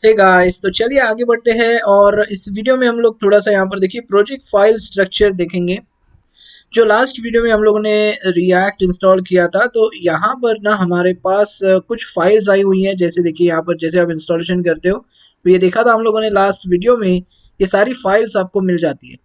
Hey guys, तो चलिए आगे बढ़ते हैं और इस वीडियो में हम लोग थोड़ा सा यहाँ पर देखिए प्रोजेक्ट फाइल स्ट्रक्चर देखेंगे। जो लास्ट वीडियो में हम लोगों ने रिएक्ट इंस्टॉल किया था, तो यहाँ पर ना हमारे पास कुछ फाइल्स आई हुई हैं। जैसे देखिए यहाँ पर जैसे आप इंस्टॉलेशन करते हो तो ये देखा था हम लोगों ने लास्ट वीडियो में, ये सारी फाइल्स आपको मिल जाती है।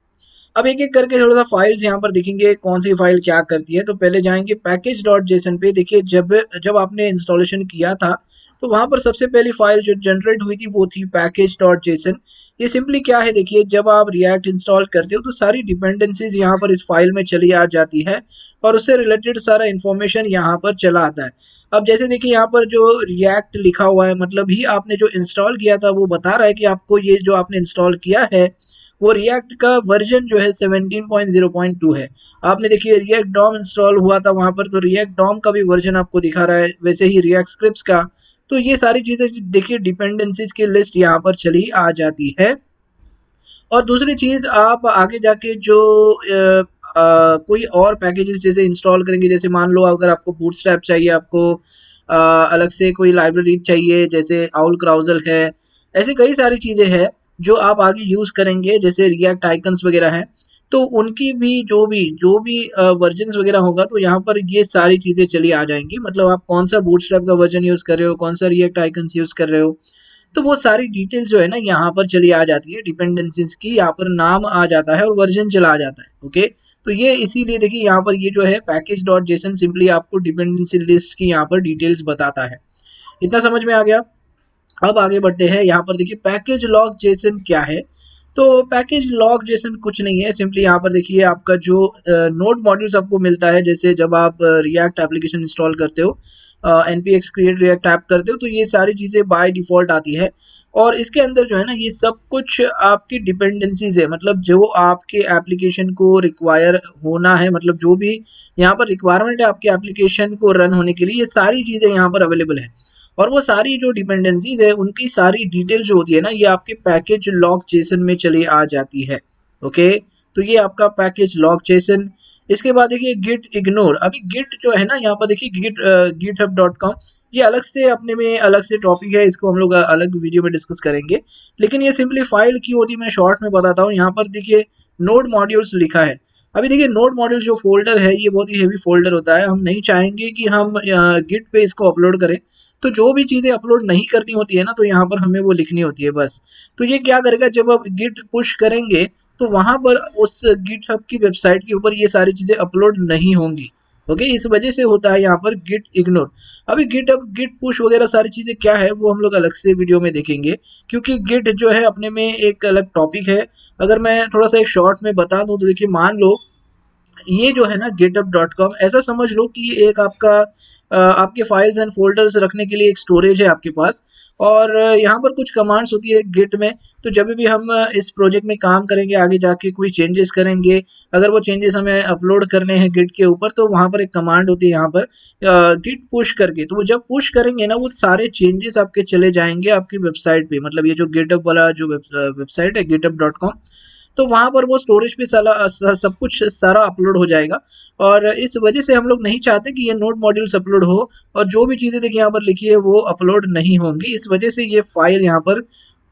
अब एक एक करके थोड़ा सा फाइल्स यहाँ पर देखेंगे कौन सी फाइल क्या करती है। तो पहले जाएंगे पैकेज डॉट जेसन पे। देखिए जब जब आपने इंस्टॉलेशन किया था तो वहां पर सबसे पहली फाइल जो जनरेट हुई थी वो थी पैकेज डॉट जेसन। ये सिंपली क्या है, देखिए जब आप रिएक्ट इंस्टॉल करते हो तो सारी डिपेंडेंसीज यहाँ पर इस फाइल में चली आ जाती है और उससे रिलेटेड सारा इन्फॉर्मेशन यहाँ पर चला आता है। अब जैसे देखिए यहाँ पर जो रिएक्ट लिखा हुआ है, मतलब ही आपने जो इंस्टॉल किया था वो बता रहा है कि आपको ये जो आपने इंस्टॉल किया है वो रिएक्ट का वर्जन जो है 17.0.2 है। आपने देखिए रिएक्ट डॉम इंस्टॉल हुआ था वहां पर, तो रिएक्ट डॉम का भी वर्जन आपको दिखा रहा है, वैसे ही रिएक्ट स्क्रिप्ट्स का। तो ये सारी चीजें देखिए डिपेंडेंसीज की लिस्ट यहाँ पर चली आ जाती है। और दूसरी चीज आप आगे जाके जो कोई और पैकेजेस जैसे इंस्टॉल करेंगे, जैसे मान लो अगर आपको बूटस्ट्रैप चाहिए, आपको अलग से कोई लाइब्रेरी चाहिए जैसे आउल क्राउजल है, ऐसी कई सारी चीजें हैं जो आप आगे यूज करेंगे, जैसे रिएक्ट आइकन्स वगैरह हैं। तो उनकी भी जो भी वर्जन वगैरह होगा तो यहाँ पर ये सारी चीजें चली आ जाएंगी। मतलब आप कौन सा बूटस्ट्रैप का वर्जन यूज कर रहे हो, कौन सा रिएक्ट आइकन्स यूज कर रहे हो, तो वो सारी डिटेल्स जो है ना यहाँ पर चली आ जाती है। डिपेंडेंसीज की यहाँ पर नाम आ जाता है और वर्जन चला आ जाता है। ओके, तो ये इसीलिए देखिए यहाँ पर ये जो है पैकेज डॉट जेसन सिंपली आपको डिपेंडेंसी लिस्ट की यहाँ पर डिटेल्स बताता है। इतना समझ में आ गया। अब आगे बढ़ते हैं। यहाँ पर देखिए पैकेज लॉग जेसन क्या है। तो पैकेज लॉग जेसन कुछ नहीं है, सिंपली यहाँ पर देखिए आपका जो नोड मॉड्यूल्स आपको मिलता है, जैसे जब आप रिएक्ट एप्लीकेशन इंस्टॉल करते हो, npx क्रिएट रिएक्ट ऐप करते हो, तो ये सारी चीज़ें बाय डिफ़ॉल्ट आती है। और इसके अंदर जो है ना ये सब कुछ आपकी डिपेंडेंसीज है, मतलब जो आपके एप्लीकेशन को रिक्वायर होना है, मतलब जो भी यहाँ पर रिक्वायरमेंट है आपके एप्लीकेशन को रन होने के लिए, ये सारी चीज़ें यहाँ पर अवेलेबल है। और वो सारी जो डिपेंडेंसीज है उनकी सारी डिटेल जो होती है ना ये आपके पैकेज लॉग जेसन में चली आ जाती है। ओके, तो ये आपका पैकेज लॉग जेसन। इसके बाद देखिए गिट इग्नोर। अभी गिट जो है ना यहाँ पर देखिए गिट github.com, ये अलग से अपने में अलग से टॉपिक है, इसको हम लोग अलग वीडियो में डिस्कस करेंगे। लेकिन ये सिंपली फाइल की होती है, मैं शॉर्ट में बताता हूँ। यहाँ पर देखिए नोड मॉड्यूल्स लिखा है। अभी देखिए नोड मॉड्यूल जो फोल्डर है ये बहुत ही हेवी फोल्डर होता है, हम नहीं चाहेंगे कि हम गिट पे इसको अपलोड करें। तो जो भी चीज़ें अपलोड नहीं करनी होती है ना तो यहाँ पर हमें वो लिखनी होती है बस। तो ये क्या करेगा, जब आप गिट पुश करेंगे तो वहां पर उस गिट हब की वेबसाइट के ऊपर ये सारी चीज़ें अपलोड नहीं होंगी। ओके, इस वजह से होता है यहाँ पर गिट इग्नोर। अभी गिट अब गिट पुश वगैरह सारी चीज़ें क्या है वो हम लोग अलग से वीडियो में देखेंगे, क्योंकि गिट जो है अपने में एक अलग टॉपिक है। अगर मैं थोड़ा सा एक शॉर्ट में बता दूं तो देखिए मान लो ये जो है ना github.com, ऐसा समझ लो कि ये एक आपका आपके फाइल्स एंड फोल्डर्स रखने के लिए एक स्टोरेज है आपके पास। और यहाँ पर कुछ कमांड्स होती है गिट में। तो जब भी हम इस प्रोजेक्ट में काम करेंगे, आगे जाके कोई चेंजेस करेंगे, अगर वो चेंजेस हमें अपलोड करने हैं गिट के ऊपर, तो वहाँ पर एक कमांड होती है यहाँ पर गिट पुश करके। तो वो जब पुश करेंगे ना वो सारे चेंजेस आपके चले जाएंगे आपकी वेबसाइट पे, मतलब ये जो गिटअप वाला जो वेबसाइट है github.com, तो वहाँ पर वो स्टोरेज पे सब कुछ सारा अपलोड हो जाएगा। और इस वजह से हम लोग नहीं चाहते कि ये नोड मॉड्यूल्स अपलोड हो, और जो भी चीज़ें देखिए यहाँ पर लिखी है वो अपलोड नहीं होंगी, इस वजह से ये फाइल यहाँ पर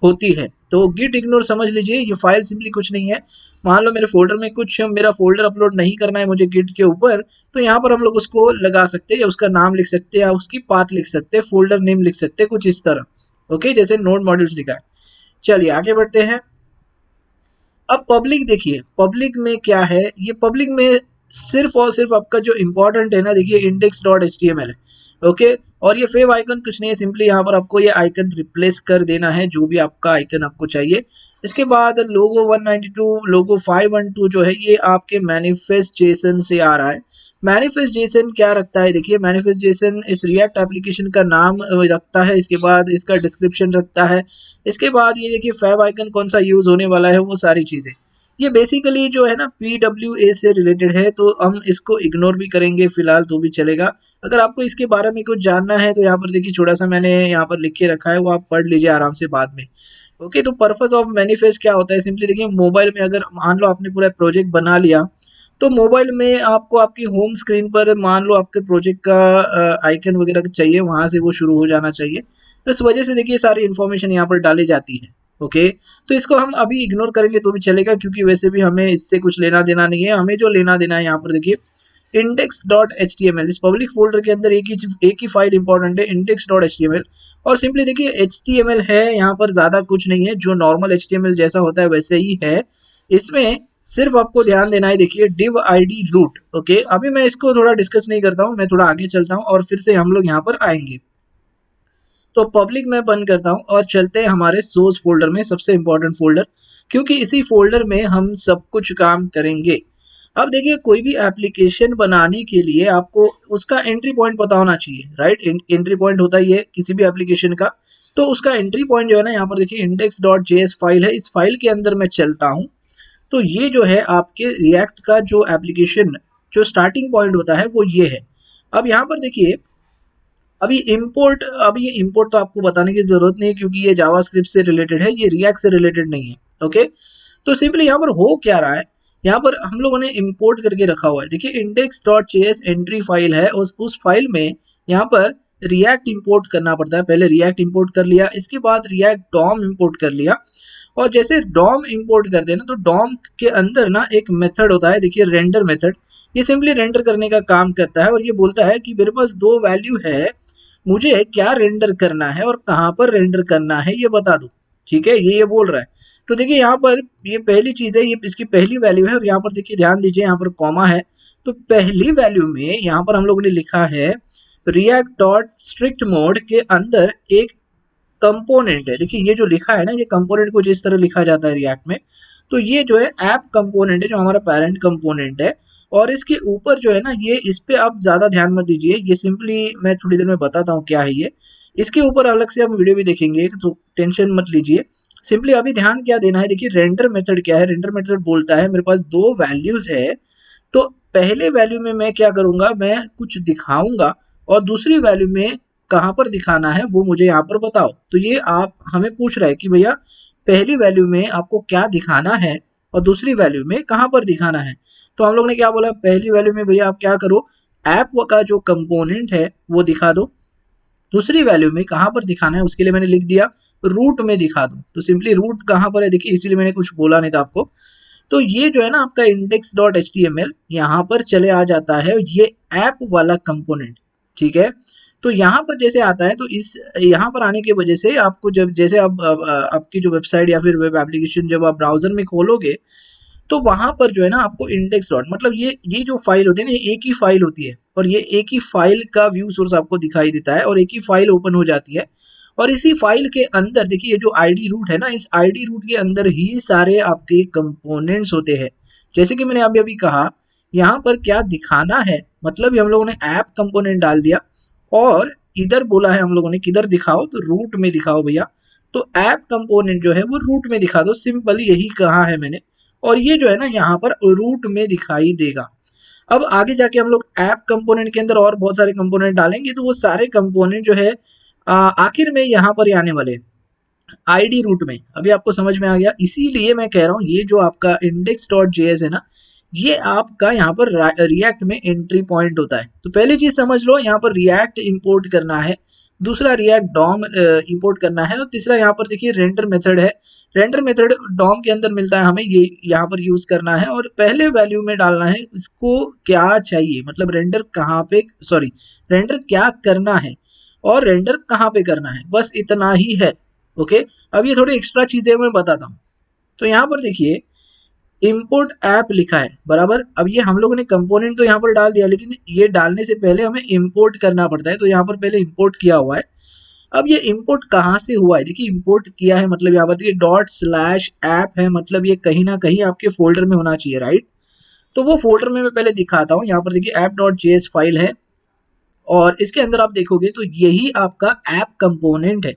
होती है। तो गिट इग्नोर समझ लीजिए, ये फाइल सिंपली कुछ नहीं है। मान लो मेरे फोल्डर में कुछ, मेरा फोल्डर अपलोड नहीं करना है मुझे गिट के ऊपर, तो यहाँ पर हम लोग उसको लगा सकते हैं, या उसका नाम लिख सकते हैं, या उसकी पाथ लिख सकते हैं, फोल्डर नेम लिख सकते हैं, कुछ इस तरह। ओके, जैसे नोड मॉड्यूल्स लिखा है। चलिए आगे बढ़ते हैं। अब पब्लिक देखिए, पब्लिक में क्या है, ये पब्लिक में सिर्फ और सिर्फ आपका जो इम्पोर्टेंट है ना, देखिए index dot H T M L है। ओके, और ये फेव आइकन कुछ नहीं है, सिंपली यहाँ पर आपको ये आइकन रिप्लेस कर देना है, जो भी आपका आइकन आपको चाहिए। इसके बाद लोगो 192, लोगो 512 जो है ये आपके मैनिफेस्ट जेसन से आ रहा है। मैनिफेस्ट जेसन क्या रखता है, देखिए मैनिफेस्ट जेसन इस रिएक्ट एप्लीकेशन का नाम रखता है, इसके बाद इसका डिस्क्रिप्शन रखता है, इसके बाद ये देखिए फैब आइकन कौन सा यूज होने वाला है, वो सारी चीजें। ये बेसिकली जो है ना PWA से रिलेटेड है, तो हम इसको इग्नोर भी करेंगे फिलहाल तो भी चलेगा। अगर आपको इसके बारे में कुछ जानना है तो यहाँ पर देखिए छोटा सा मैंने यहाँ पर लिख के रखा है, वो आप पढ़ लीजिए आराम से बाद में। ओके, तो पर्पस ऑफ मैनिफेस्ट क्या होता है, सिंपली देखिए मोबाइल में अगर मान लो आपने पूरा प्रोजेक्ट बना लिया, तो मोबाइल में आपको आपकी होम स्क्रीन पर मान लो आपके प्रोजेक्ट का आइकन वगैरह चाहिए, वहां से वो शुरू हो जाना चाहिए। इस वजह से देखिए सारी इन्फॉर्मेशन यहाँ पर डाली जाती है। ओके, तो इसको हम अभी इग्नोर करेंगे तो भी चलेगा, क्योंकि वैसे भी हमें इससे कुछ लेना देना नहीं है। हमें जो लेना देना है यहाँ पर देखिए index.html, इस पब्लिक फोल्डर के अंदर एक ही फाइल इंपॉर्टेंट है, index.html। और सिंपली देखिए HTML है, यहाँ पर ज्यादा कुछ नहीं है, जो नॉर्मल HTML जैसा होता है वैसे ही है। इसमें सिर्फ आपको ध्यान देना है, देखिए div id root। ओके, अभी मैं इसको थोड़ा डिस्कस नहीं करता हूँ, मैं थोड़ा आगे चलता हूँ और फिर से हम लोग यहाँ पर आएंगे। तो पब्लिक मैं बंद करता हूँ और चलते हैं हमारे सोर्स फोल्डर में, सबसे इंपॉर्टेंट फोल्डर, क्योंकि इसी फोल्डर में हम सब कुछ काम करेंगे। अब देखिए कोई भी एप्लीकेशन बनाने के लिए आपको उसका एंट्री पॉइंट पता होना चाहिए, राइट। एंट्री पॉइंट होता ही है किसी भी एप्लीकेशन का। तो उसका एंट्री पॉइंट जो है ना, यहाँ पर देखिए index.js फाइल है, इस फाइल के अंदर मैं चलता हूँ। तो ये जो है आपके रिएक्ट का जो एप्लीकेशन जो स्टार्टिंग पॉइंट होता है वो ये है। अब यहाँ पर देखिए अभी ये इंपोर्ट तो आपको बताने की जरूरत नहीं है, क्योंकि ये जावास्क्रिप्ट से रिलेटेड है, ये रिएक्ट से रिलेटेड नहीं है। ओके, तो सिंपली यहाँ पर हो क्या रहा है, यहाँ पर हम लोगों ने इंपोर्ट करके रखा हुआ है। देखिए index.js एंट्री फाइल है, उस फाइल में यहाँ पर रिएक्ट इंपोर्ट करना पड़ता है। पहले रिएक्ट इंपोर्ट कर लिया, इसके बाद रिएक्ट डॉम इंपोर्ट कर लिया। और जैसे डॉम इंपोर्ट करते हैं ना, तो डॉम के अंदर ना एक मेथड होता है, देखिए रेंडर मेथड। ये सिंपली रेंडर करने का काम करता है और ये बोलता है कि मेरे पास दो वैल्यू है, मुझे क्या रेंडर करना है और कहाँ पर रेंडर करना है ये बता दो। ठीक है, ये बोल रहा है। तो देखिए यहाँ पर ये पहली चीज है, ये इसकी पहली वैल्यू है। और यहाँ पर देखिए ध्यान दीजिए, यहाँ पर कॉमा है। तो पहली वैल्यू में यहाँ पर हम लोगों ने लिखा है रिएक्ट डॉट स्ट्रिक्ट मोड के अंदर एक कंपोनेंट है। देखिए ये जो लिखा है ना, ये कंपोनेंट को जिस तरह लिखा जाता है रिएक्ट में, तो ये जो है ऐप कंपोनेंट है, जो हमारा पेरेंट कंपोनेंट है। और इसके ऊपर जो है ना, ये इस पे आप ज्यादा ध्यान मत दीजिए, ये सिंपली मैं थोड़ी देर में बताता हूँ क्या है ये। इसके ऊपर अलग से हम वीडियो भी देखेंगे, तो टेंशन मत लीजिए। सिंपली अभी ध्यान क्या देना है, देखिए रेंडर मेथड क्या है। रेंडर मेथड बोलता है मेरे पास दो वैल्यूज है, तो पहले वैल्यू में मैं क्या करूंगा, मैं कुछ दिखाऊंगा, और दूसरी वैल्यू में कहाँ पर दिखाना है वो मुझे यहाँ पर बताओ। तो ये आप हमें पूछ रहा है कि भैया पहली वैल्यू में आपको क्या दिखाना है और दूसरी वैल्यू में कहाँ पर दिखाना है। तो हम लोग ने क्या बोला, पहली वैल्यू में भैया आप क्या करो, ऐप का जो कंपोनेंट है वो दिखा दो। दूसरी वैल्यू में कहाँ पर दिखाना है, उसके लिए मैंने लिख दिया रूट में दिखा दो। तो सिंपली रूट कहाँ पर है देखिए, इसीलिए मैंने कुछ बोला नहीं था आपको। तो ये जो है ना आपका index.html यहाँ पर चले आ जाता है, ये ऐप वाला कंपोनेंट। ठीक है, तो यहाँ पर जैसे आता है, तो इस यहाँ पर आने की वजह से आपको जब जैसे आप आपकी जो वेबसाइट या फिर वेब एप्लीकेशन जब आप ब्राउजर में खोलोगे, तो वहां पर जो है ना आपको इंडेक्स डॉट, मतलब ये जो फाइल होती है ना, एक ही फाइल होती है, और ये एक ही फाइल का व्यू सोर्स आपको दिखाई देता है और एक ही फाइल ओपन हो जाती है। और इसी फाइल के अंदर देखिए ये जो आईडी रूट है ना, इस आईडी रूट के अंदर ही सारे आपके कंपोनेंट्स होते हैं। जैसे कि मैंने अभी अभी कहा, यहाँ पर क्या दिखाना है, मतलब हम लोगों ने ऐप कंपोनेंट डाल दिया, और इधर बोला है हम लोगों ने किधर दिखाओ, तो रूट में दिखाओ भैया। तो ऐप कंपोनेंट जो है वो रूट में दिखा दो, सिंपल यही कहा है मैंने। और ये जो है ना यहाँ पर रूट में दिखाई देगा। अब आगे जाके हम लोग ऐप कंपोनेंट के अंदर और बहुत सारे कंपोनेंट डालेंगे, तो वो सारे कंपोनेंट जो है आखिर में यहाँ पर आने वाले आईडी रूट में। अभी आपको समझ में आ गया, इसीलिए मैं कह रहा हूँ ये जो आपका index.js है ना, ये आपका यहाँ पर रिएक्ट में एंट्री पॉइंट होता है। तो पहली चीज समझ लो, यहाँ पर रिएक्ट इंपोर्ट करना है, दूसरा रिएक्ट डॉम इंपोर्ट करना है, और तीसरा यहाँ पर देखिए रेंडर मेथड है। रेंडर मेथड डॉम के अंदर मिलता है हमें, ये यहाँ पर यूज करना है। और पहले वैल्यू में डालना है इसको क्या चाहिए, मतलब रेंडर कहाँ पे, सॉरी रेंडर क्या करना है और रेंडर कहाँ पे करना है, बस इतना ही है। ओके, अब ये थोड़ी एक्स्ट्रा चीजें मैं बताता हूँ। तो यहाँ पर देखिए इंपोर्ट ऐप लिखा है बराबर। अब ये हम लोगों ने कंपोनेंट तो यहाँ पर डाल दिया, लेकिन ये डालने से पहले हमें इंपोर्ट करना पड़ता है, तो यहाँ पर पहले इंपोर्ट किया हुआ है। अब ये इंपोर्ट कहाँ से हुआ है, देखिए इंपोर्ट किया है मतलब यहाँ पर देखिए ./ऐप है, मतलब ये कहीं ना कहीं आपके फोल्डर में होना चाहिए, राइट। तो वो फोल्डर में मैं पहले दिखाता हूँ। यहाँ पर देखिए app.js फाइल है, और इसके अंदर आप देखोगे तो यही आपका ऐप कंपोनेंट है।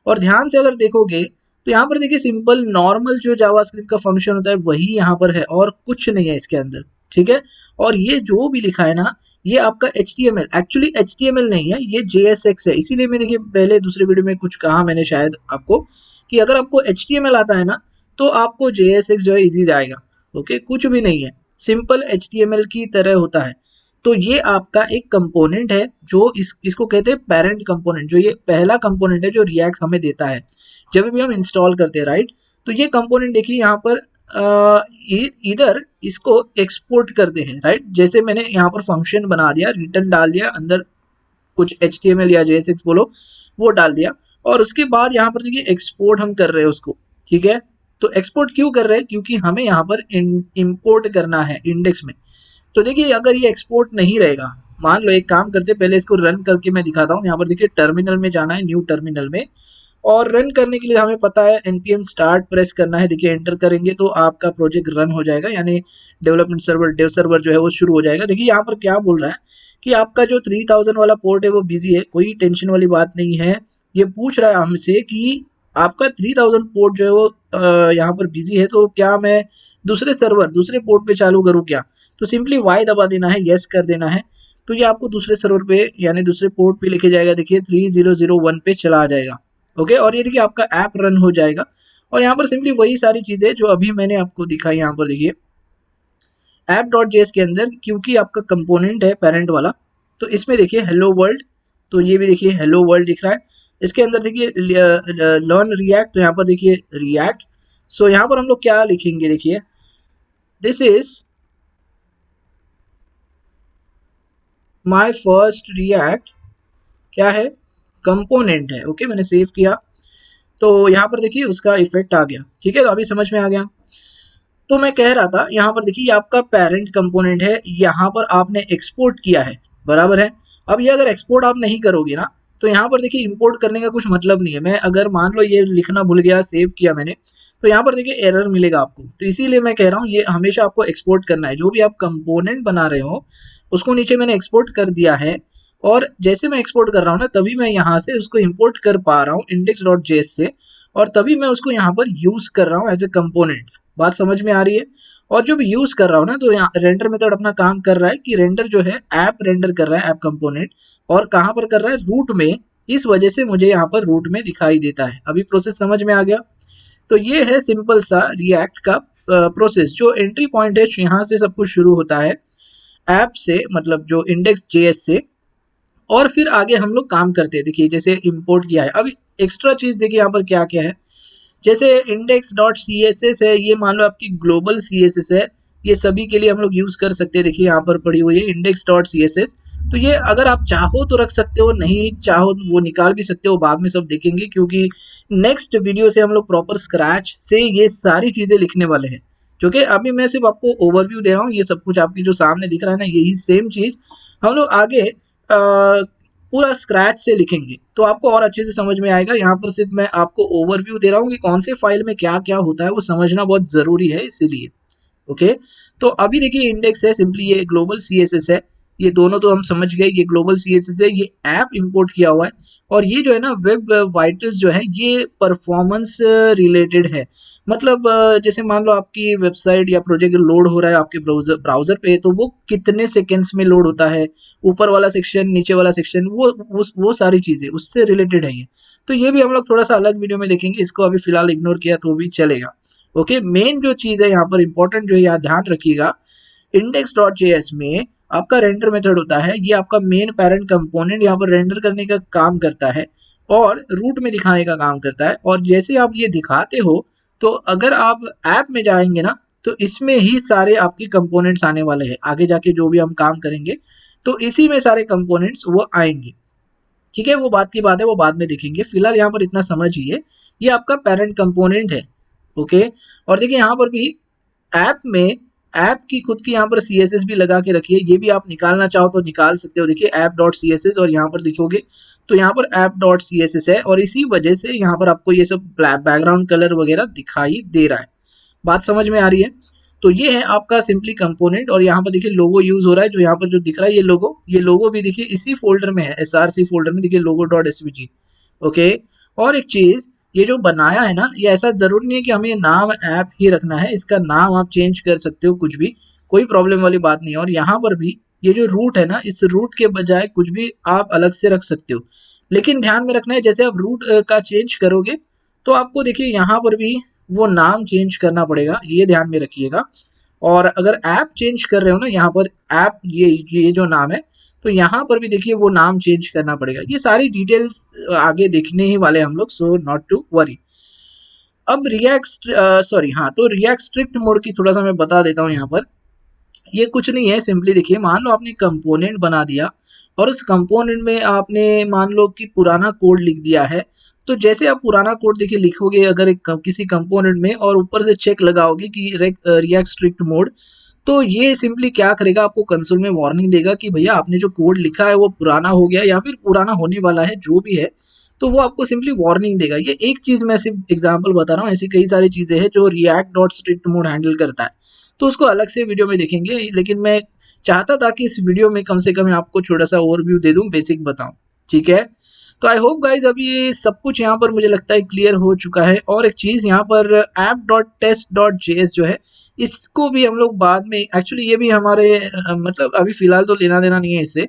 और ध्यान से अगर देखोगे तो यहाँ पर देखिए सिंपल नॉर्मल जो जावास्क्रिप्ट का फंक्शन होता है वही यहाँ पर है, और कुछ नहीं है इसके अंदर। ठीक है, और ये जो भी लिखा है ना, ये आपका HTML, एक्चुअली HTML नहीं है, ये JSX है। इसीलिए मैं देखिए पहले दूसरे वीडियो में कुछ कहा मैंने शायद आपको, कि अगर आपको HTML आता है ना, तो आपको JSX जो है इजी जाएगा। ओके, कुछ भी नहीं है, सिंपल HTML की तरह होता है। तो ये आपका एक कंपोनेंट है जो इसको कहते हैं पेरेंट कंपोनेंट, जो ये पहला कंपोनेंट है जो रिएक्ट हमें देता है जब भी हम इंस्टॉल करते हैं, राइट। तो ये कंपोनेंट देखिए यहाँ पर इधर इसको एक्सपोर्ट करते हैं, राइट। जैसे मैंने यहाँ पर फंक्शन बना दिया, रिटर्न डाल दिया, अंदर कुछ HTML या JSX बोलो वो डाल दिया, और उसके बाद यहाँ पर देखिए एक्सपोर्ट हम कर रहे हैं उसको, ठीक है। तो एक्सपोर्ट क्यों कर रहे हैं, क्योंकि हमें यहाँ पर इंपोर्ट करना है इंडेक्स में। तो देखिए अगर ये एक्सपोर्ट नहीं रहेगा, मान लो एक काम करते, पहले इसको रन करके मैं दिखाता हूँ। यहाँ पर देखिए टर्मिनल में जाना है, न्यू टर्मिनल में, और रन करने के लिए हमें पता है npm स्टार्ट प्रेस करना है। देखिए एंटर करेंगे तो आपका प्रोजेक्ट रन हो जाएगा, यानी डेवलपमेंट सर्वर डेव सर्वर जो है वो शुरू हो जाएगा। देखिए यहाँ पर क्या बोल रहा है कि आपका जो 3000 वाला पोर्ट है वो बिजी है, कोई टेंशन वाली बात नहीं है। ये पूछ रहा है हमसे कि आपका 3000 पोर्ट जो है वो यहाँ पर बिजी है, तो क्या मैं दूसरे सर्वर दूसरे पोर्ट पे चालू करूँ क्या। तो सिंपली वाई दबा देना है, यस कर देना है, तो ये आपको दूसरे सर्वर पे यानी दूसरे पोर्ट पे लेके जाएगा। देखिए 3001 पे चला आ जाएगा, ओके। और ये देखिए आपका ऐप रन हो जाएगा। और यहाँ पर सिंपली वही सारी चीजें जो अभी मैंने आपको दिखाई, यहाँ पर देखिए app.js के अंदर, क्योंकि आपका कंपोनेंट है पेरेंट वाला, तो इसमें देखिए हेलो वर्ल्ड, तो ये भी देखिए हेलो वर्ल्ड दिख रहा है। इसके अंदर देखिए लर्न रिएक्ट, तो यहाँ पर देखिए रिएक्ट। सो यहाँ पर हम लोग क्या लिखेंगे, देखिए this is my first react, क्या है, कंपोनेंट है, ओके। मैंने सेव किया तो यहाँ पर देखिए उसका इफेक्ट आ गया, ठीक है। तो अभी समझ में आ गया। तो मैं कह रहा था यहाँ पर देखिए ये आपका पेरेंट कंपोनेंट है, यहाँ पर आपने एक्सपोर्ट किया है, बराबर है। अब ये अगर एक्सपोर्ट आप नहीं करोगे ना, तो यहाँ पर देखिए इंपोर्ट करने का कुछ मतलब नहीं है। मैं अगर मान लो ये लिखना भूल गया, सेव किया मैंने, तो यहाँ पर देखिए एरर मिलेगा आपको। तो इसीलिए मैं कह रहा हूँ ये हमेशा आपको एक्सपोर्ट करना है, जो भी आप कंपोनेंट बना रहे हो उसको नीचे मैंने एक्सपोर्ट कर दिया है। और जैसे मैं एक्सपोर्ट कर रहा हूँ ना, तभी मैं यहाँ से उसको इम्पोर्ट कर पा रहा हूँ index.js से, और तभी मैं उसको यहाँ पर यूज कर रहा हूँ एज ए कंपोनेंट। बात समझ में आ रही है। और जो भी यूज कर रहा हूँ ना, तो यहाँ रेंडर मेथड अपना काम कर रहा है कि रेंडर जो है ऐप रेंडर कर रहा है, ऐप कंपोनेंट, और कहाँ पर कर रहा है, रूट में। इस वजह से मुझे यहाँ पर रूट में दिखाई देता है। अभी प्रोसेस समझ में आ गया। तो ये है सिंपल सा रिएक्ट का प्रोसेस। जो एंट्री पॉइंट है यहाँ से सब कुछ शुरू होता है, ऐप से, मतलब जो index.js से, और फिर आगे हम लोग काम करते हैं। देखिए जैसे इंपोर्ट किया है, अभी एक्स्ट्रा चीज देखिए यहाँ पर क्या क्या है। जैसे index.css है, ये मान लो आपकी ग्लोबल CSS है, ये सभी के लिए हम लोग यूज कर सकते हैं। देखिए यहाँ पर पड़ी हुई है index.css, तो ये अगर आप चाहो तो रख सकते हो, नहीं चाहो तो वो निकाल भी सकते हो, बाद में सब देखेंगे, क्योंकि नेक्स्ट वीडियो से हम लोग प्रॉपर स्क्रैच से ये सारी चीजें लिखने वाले हैं। क्योंकि अभी मैं सिर्फ आपको ओवरव्यू दे रहा हूँ, ये सब कुछ आपकी जो सामने दिख रहा है ना, यही सेम चीज हम लोग आगे पूरा स्क्रैच से लिखेंगे, तो आपको और अच्छे से समझ में आएगा। यहाँ पर सिर्फ मैं आपको ओवरव्यू दे रहा हूँ कि कौन से फाइल में क्या क्या होता है, वो समझना बहुत जरूरी है, इसीलिए, ओके। तो अभी देखिए इंडेक्स है, सिंपली ये ग्लोबल CSS है, ये दोनों तो हम समझ गए। ये ग्लोबल CSS है, ये ऐप इंपोर्ट किया हुआ है, और ये जो है ना वेब वाइटल्स जो है ये परफॉर्मेंस रिलेटेड है। मतलब जैसे मान लो आपकी वेबसाइट या प्रोजेक्ट लोड हो रहा है आपके ब्राउजर पे, तो वो कितने सेकेंड्स में लोड होता है, ऊपर वाला सेक्शन, नीचे वाला सेक्शन, वो सारी चीजें उससे रिलेटेड है ये। तो ये भी हम लोग थोड़ा सा अलग वीडियो में देखेंगे, इसको अभी फिलहाल इग्नोर किया तो भी चलेगा, ओके। मेन जो चीज है यहाँ पर इंपॉर्टेंट जो है, यहाँ ध्यान रखिएगा, index.js में आपका रेंडर मेथड होता है, ये आपका मेन पेरेंट कंपोनेंट यहाँ पर रेंडर करने का काम करता है और रूट में दिखाने का काम करता है। और जैसे आप ये दिखाते हो, तो अगर आप ऐप में जाएंगे ना, तो इसमें ही सारे आपके कंपोनेंट्स आने वाले हैं। आगे जाके जो भी हम काम करेंगे तो इसी में सारे कंपोनेंट्स वो आएंगे, ठीक है। वो बात की बात है, वो बाद में देखेंगे। फिलहाल यहाँ पर इतना समझिए, ये आपका पेरेंट कंपोनेंट है, ओके। और देखिए यहाँ पर भी ऐप में ऐप की खुद की यहाँ पर CSS भी लगा के रखिए, ये भी आप निकालना चाहो तो निकाल सकते हो। देखिए app.css, और यहाँ पर देखोगे तो यहाँ पर app.css है, और इसी वजह से यहाँ पर आपको ये सब बैकग्राउंड कलर वगैरह दिखाई दे रहा है। बात समझ में आ रही है। तो ये है आपका सिंपली कंपोनेंट, और यहाँ पर देखिए लोगो यूज हो रहा है, जो यहाँ पर जो दिख रहा है ये लोगो भी देखिए इसी फोल्डर में है, src फोल्डर में, देखिए logo.svg, ओके। और एक चीज, ये जो बनाया है ना, ये ऐसा जरूरी नहीं है कि हमें नाम ऐप ही रखना है, इसका नाम आप चेंज कर सकते हो, कुछ भी, कोई प्रॉब्लम वाली बात नहीं है। और यहाँ पर भी ये जो रूट है ना, इस रूट के बजाय कुछ भी आप अलग से रख सकते हो, लेकिन ध्यान में रखना है जैसे आप रूट का चेंज करोगे तो आपको देखिए यहाँ पर भी वो नाम चेंज करना पड़ेगा, ये ध्यान में रखिएगा। और अगर ऐप चेंज कर रहे हो ना, यहाँ पर ऐप ये जो नाम है, तो यहाँ पर भी देखिए वो नाम चेंज करना पड़ेगा। ये सारी डिटेल्स आगे देखने ही वाले हम लोग, सो नॉट टू वरी। अब रिएक्ट सॉरी हाँ, तो रिएक्ट स्ट्रिक्ट मोड की थोड़ा सा मैं बता देता हूँ यहाँ पर। ये कुछ नहीं है, सिंपली देखिए, मान लो आपने कंपोनेंट बना दिया और उस कंपोनेंट में आपने मान लो कि पुराना कोड लिख दिया है। तो जैसे आप पुराना कोड देखिए लिखोगे अगर किसी कंपोनेंट में और ऊपर से चेक लगाओगे कि रिएक्ट स्ट्रिक्ट मोड, तो ये सिंपली क्या करेगा, आपको कंसोल में वार्निंग देगा कि भैया आपने जो कोड लिखा है वो पुराना हो गया या फिर पुराना होने वाला है, जो भी है। तो वो आपको सिंपली वार्निंग देगा। ये एक चीज़ मैं सिर्फ एग्जांपल बता रहा हूँ, ऐसी कई सारी चीज़ें हैं जो react dot strict mode handle करता है, तो उसको अलग से वीडियो में देखेंगे। लेकिन मैं चाहता था कि इस वीडियो में कम से कम मैं आपको छोटा सा ओवरव्यू दे दूं, बेसिक बताऊं, ठीक है। तो आई होप गाइज अभी ये सब कुछ यहाँ पर मुझे लगता है क्लियर हो चुका है। और एक चीज़ यहाँ पर app dot test dot JS जो है, इसको भी हम लोग बाद में, एक्चुअली ये भी हमारे मतलब अभी फिलहाल तो लेना देना नहीं है इससे,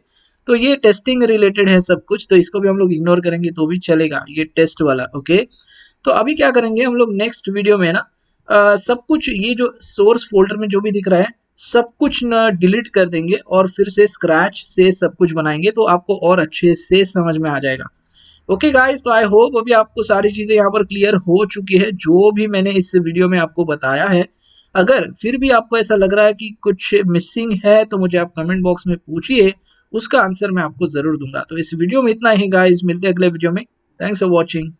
तो ये टेस्टिंग रिलेटेड है सब कुछ, तो इसको भी हम लोग इग्नोर करेंगे तो भी चलेगा, ये टेस्ट वाला, ओके। तो अभी क्या करेंगे हम लोग नेक्स्ट वीडियो में ना, सब कुछ ये जो सोर्स फोल्डर में जो भी दिख रहा है सब कुछ ना डिलीट कर देंगे और फिर से स्क्रैच से सब कुछ बनाएंगे, तो आपको और अच्छे से समझ में आ जाएगा। ओके गाइस, तो आई होप अभी आपको सारी चीज़ें यहाँ पर क्लियर हो चुकी है जो भी मैंने इस वीडियो में आपको बताया है। अगर फिर भी आपको ऐसा लग रहा है कि कुछ मिसिंग है तो मुझे आप कमेंट बॉक्स में पूछिए, उसका आंसर मैं आपको ज़रूर दूंगा। तो इस वीडियो में इतना ही गाइस, मिलते हैं अगले वीडियो में। Thanks for watching.